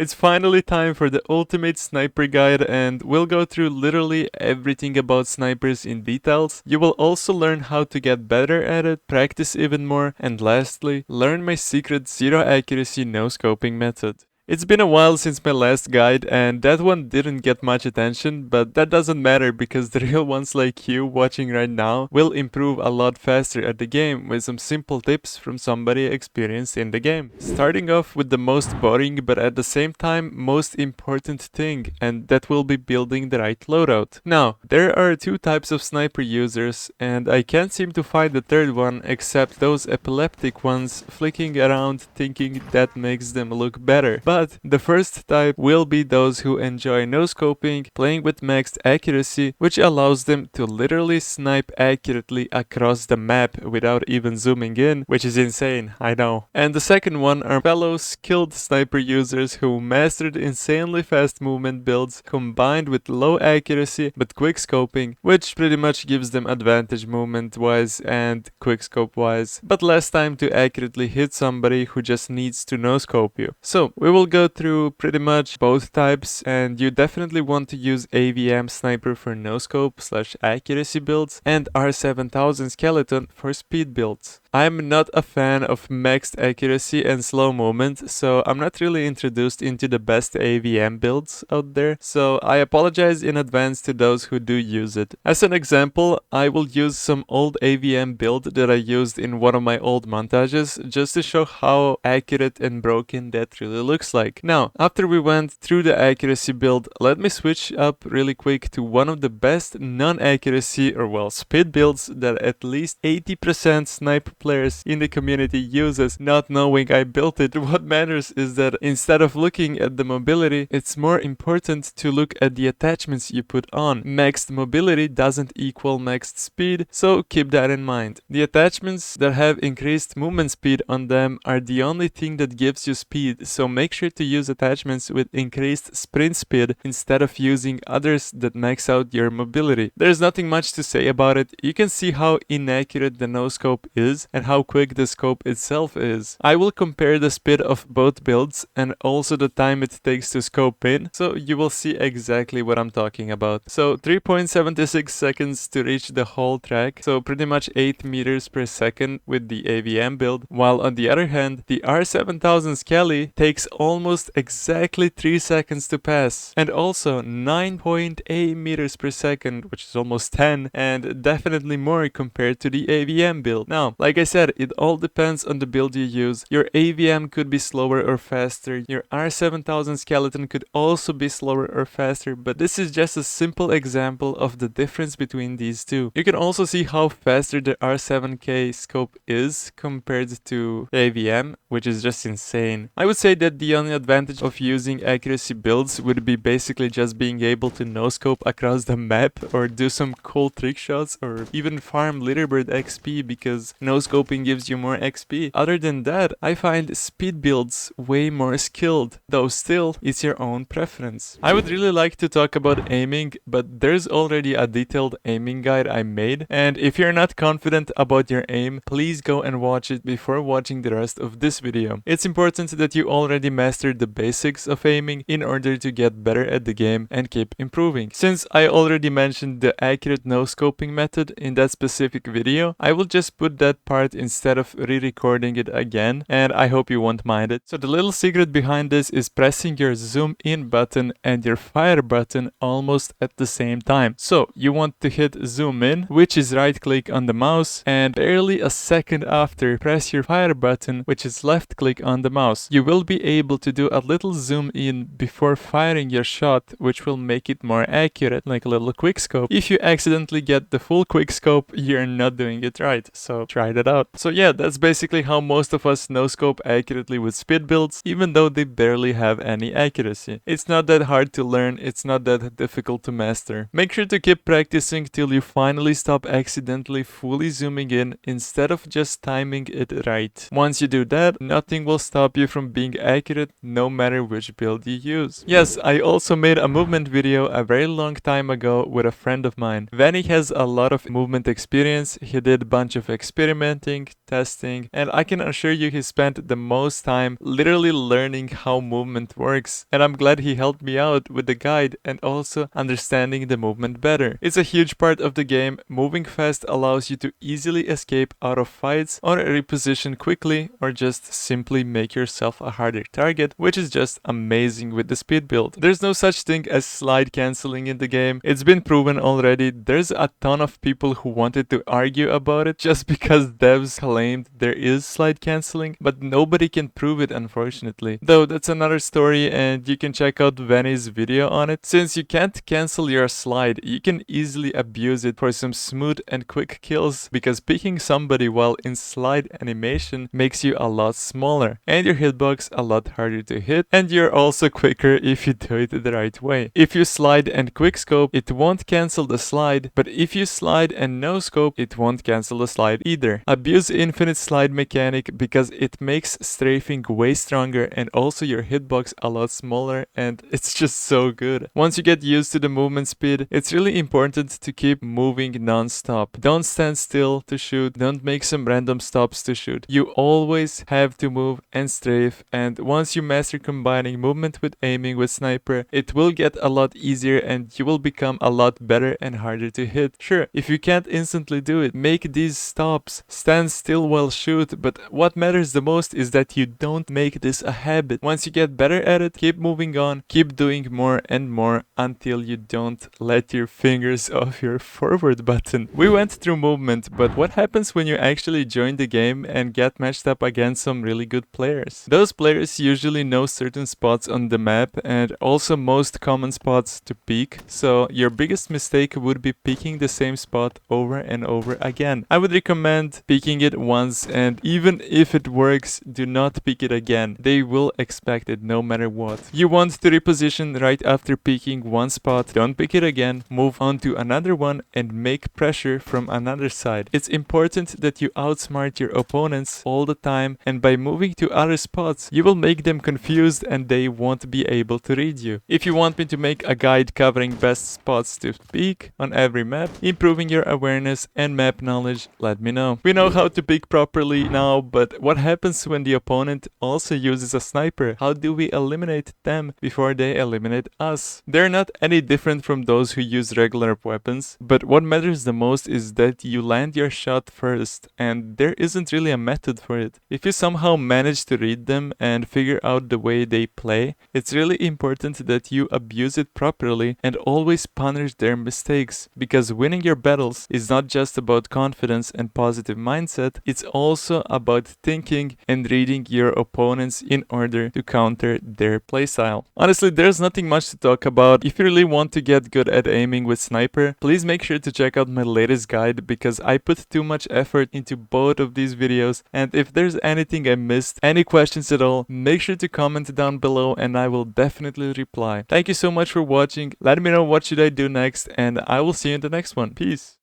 It's finally time for the ultimate sniper guide, and we'll go through literally everything about snipers in details. You will also learn how to get better at it, practice even more, and lastly, learn my secret zero accuracy no scoping method. It's been a while since my last guide, and that one didn't get much attention, but that doesn't matter because the real ones like you watching right now will improve a lot faster at the game with some simple tips from somebody experienced in the game. Starting off with the most boring but at the same time most important thing, and that will be building the right loadout. Now, there are two types of sniper users, and I can't seem to find the third one except those epileptic ones flicking around thinking that makes them look better. But the first type will be those who enjoy no-scoping, playing with maxed accuracy, which allows them to literally snipe accurately across the map without even zooming in, which is insane, I know. And the second one are fellow skilled sniper users who mastered insanely fast movement builds combined with low accuracy but quick scoping, which pretty much gives them advantage movement-wise and quick scope-wise, but less time to accurately hit somebody who just needs to no-scope you. So, we will go through pretty much both types, and you definitely want to use AVM Sniper for no-scope / accuracy builds and R7000 Skeleton for speed builds. I'm not a fan of maxed accuracy and slow movement, so I'm not really introduced into the best AVM builds out there, so I apologize in advance to those who do use it. As an example, I will use some old AVM build that I used in one of my old montages just to show how accurate and broken that really looks like. Now, after we went through the accuracy build, let me switch up really quick to one of the best non-accuracy or well speed builds that at least 80% sniper players in the community uses, not knowing I built it. What matters is that instead of looking at the mobility, it's more important to look at the attachments you put on. Maxed mobility doesn't equal maxed speed, so keep that in mind. The attachments that have increased movement speed on them are the only thing that gives you speed, so make sure to use attachments with increased sprint speed instead of using others that max out your mobility. There's nothing much to say about it. You can see how inaccurate the no scope is and how quick the scope itself is. I will compare the speed of both builds and also the time it takes to scope in, so you will see exactly what I'm talking about. So 3.76 seconds to reach the whole track, so pretty much 8 meters per second with the AVM build, while on the other hand, the R7000 Skelly takes almost exactly 3 seconds to pass, and also 9.8 meters per second, which is almost 10, and definitely more compared to the AVM build. Now, like I said, it all depends on the build you use. Your AVM could be slower or faster, your R7000 Skeleton could also be slower or faster, but this is just a simple example of the difference between these two. You can also see how faster the R7K scope is compared to AVM, which is just insane. I would say that the only advantage of using accuracy builds would be basically just being able to no-scope across the map or do some cool trick shots or even farm leaderboard XP because no-scoping gives you more XP. Other than that, I find speed builds way more skilled, though still, it's your own preference. I would really like to talk about aiming, but there's already a detailed aiming guide I made, and if you're not confident about your aim, please go and watch it before watching the rest of this video. It's important that you already mastered the basics of aiming in order to get better at the game and keep improving. Since I already mentioned the accurate no-scoping method in that specific video, I will just put that part instead of re-recording it again, and I hope you won't mind it. So the little secret behind this is pressing your zoom in button and your fire button almost at the same time. So you want to hit zoom in, which is right click on the mouse, and barely a second after press your fire button, which is left click on the mouse. You will be able to do a little zoom in before firing your shot, which will make it more accurate, like a little quick scope. If you accidentally get the full quick scope, you're not doing it right, so try that out. So yeah, that's basically how most of us no scope accurately with speed builds, even though they barely have any accuracy. It's not that hard to learn, it's not that difficult to master. Make sure to keep practicing till you finally stop accidentally fully zooming in instead of just timing it right. Once you do that, nothing will stop you from being accurate no matter which build you use. Yes, I also made a movement video a very long time ago with a friend of mine. Vanny has a lot of movement experience, he did a bunch of experiments experimenting, testing, and I can assure you he spent the most time literally learning how movement works. And I'm glad he helped me out with the guide and also understanding the movement better. It's a huge part of the game. Moving fast allows you to easily escape out of fights or reposition quickly or just simply make yourself a harder target, which is just amazing with the speed build. There's no such thing as slide cancelling in the game. It's been proven already. There's a ton of people who wanted to argue about it just because devs claimed there is slide cancelling, but nobody can prove it unfortunately. Though that's another story and you can check out Vanny's video on it. Since you can't cancel your slide, you can easily abuse it for some smooth and quick kills because picking somebody while in slide animation makes you a lot smaller and your hitbox a lot harder to hit, and you're also quicker if you do it the right way. If you slide and quickscope, it won't cancel the slide, but if you slide and no scope, it won't cancel the slide either. Abuse infinite slide mechanic because it makes strafing way stronger and also your hitbox a lot smaller, and it's just so good. Once you get used to the movement speed, it's really important to keep moving non-stop. Don't stand still to shoot, don't make some random stops to shoot. You always have to move and strafe, and once you master combining movement with aiming with Sniper, it will get a lot easier and you will become a lot better and harder to hit. Sure, if you can't instantly do it, make these stops, stand still while shoot, but what matters the most is that you don't make this a habit. Once you get better at it, keep moving on, keep doing more and more until you don't let your fingers off your forward button. We went through movement, but what happens when you actually join the game and get matched up against some really good players? Those players usually know certain spots on the map and also most common spots to peek, so your biggest mistake would be picking the same spot over and over again. I would recommend picking it once, and even if it works, do not pick it again. They will expect it no matter what. You want to reposition right after picking one spot, don't pick it again, move on to another one and make pressure from another side. It's important that you outsmart your opponents all the time, and by moving to other spots, you will make them confused and they won't be able to read you. If you want me to make a guide covering best spots to peek on every map, improving your awareness and map knowledge, let me know. We know how to peek properly now, but what happens when the opponent also uses a sniper? How do we eliminate them before they eliminate us? They're not any different from those who use regular weapons, but what matters the most is that you land your shot first, and there isn't really a method for it. If you somehow manage to read them and figure out the way they play, it's really important that you abuse it properly and always punish their mistakes, because winning your battles is not just about confidence and positive mindset, it's also about thinking and reading your opponents in order to counter their playstyle. Honestly, there's nothing much to talk about. If you really want to get good at aiming with Sniper, please make sure to check out my latest guide because I put too much effort into both of these videos, and if there's anything I missed, any questions at all, make sure to comment down below and I will definitely reply. Thank you so much for watching. Let me know what should I do next, and I will see you in the next one. Peace.